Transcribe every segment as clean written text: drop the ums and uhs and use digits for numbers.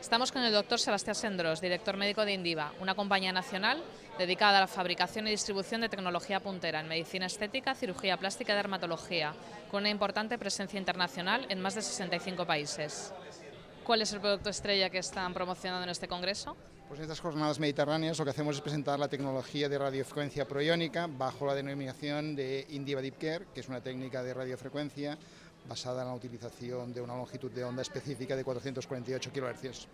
Estamos con el doctor Sebastián Sendros, director médico de Indiva, una compañía nacional dedicada a la fabricación y distribución de tecnología puntera en medicina estética, cirugía plástica y dermatología, con una importante presencia internacional en más de 65 países. ¿Cuál es el producto estrella que están promocionando en este congreso? Pues en estas jornadas mediterráneas lo que hacemos es presentar la tecnología de radiofrecuencia proiónica bajo la denominación de Indiva Deep Care, que es una técnica de radiofrecuencia basada en la utilización de una longitud de onda específica de 448 kHz.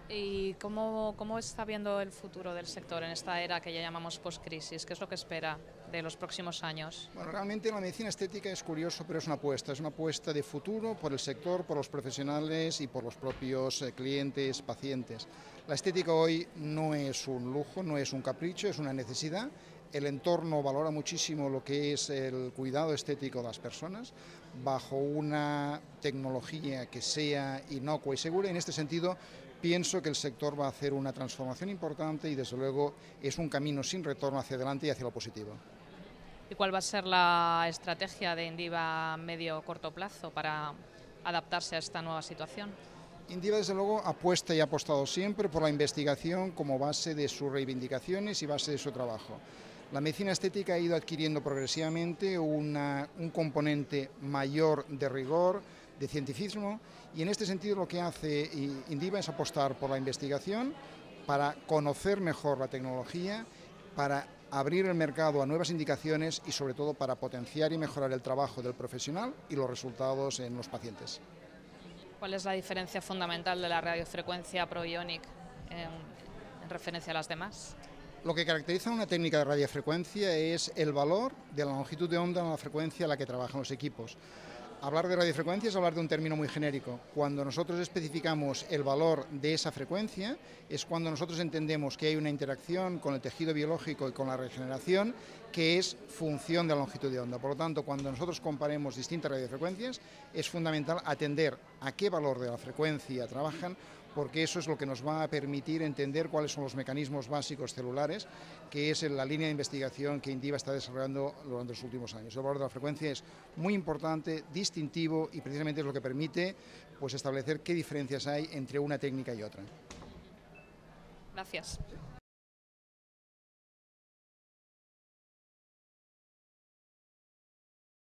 ¿Y cómo está viendo el futuro del sector en esta era que ya llamamos post-crisis? ¿Qué es lo que espera de los próximos años? Bueno, realmente la medicina estética es curioso, pero es una apuesta de futuro por el sector, por los profesionales y por los propios clientes, pacientes. La estética hoy no es un lujo, no es un capricho, es una necesidad. El entorno valora muchísimo lo que es el cuidado estético de las personas bajo una tecnología que sea inocua y segura. En este sentido, pienso que el sector va a hacer una transformación importante y desde luego es un camino sin retorno hacia adelante y hacia lo positivo. ¿Y cuál va a ser la estrategia de Indiva a medio o corto plazo para adaptarse a esta nueva situación? Indiva, desde luego, apuesta y ha apostado siempre por la investigación como base de sus reivindicaciones y base de su trabajo. La medicina estética ha ido adquiriendo progresivamente un componente mayor de rigor, de cientificismo, y en este sentido lo que hace Indiva es apostar por la investigación para conocer mejor la tecnología, para abrir el mercado a nuevas indicaciones y sobre todo para potenciar y mejorar el trabajo del profesional y los resultados en los pacientes. ¿Cuál es la diferencia fundamental de la radiofrecuencia ProIonic en referencia a las demás? Lo que caracteriza una técnica de radiofrecuencia es el valor de la longitud de onda en la frecuencia a la que trabajan los equipos. Hablar de radiofrecuencia es hablar de un término muy genérico. Cuando nosotros especificamos el valor de esa frecuencia es cuando nosotros entendemos que hay una interacción con el tejido biológico y con la regeneración que es función de la longitud de onda. Por lo tanto, cuando nosotros comparemos distintas radiofrecuencias es fundamental atender a qué valor de la frecuencia trabajan, porque eso es lo que nos va a permitir entender cuáles son los mecanismos básicos celulares, que es la línea de investigación que Indiva está desarrollando durante los últimos años. El valor de la frecuencia es muy importante, distintivo y precisamente es lo que permite establecer qué diferencias hay entre una técnica y otra. Gracias.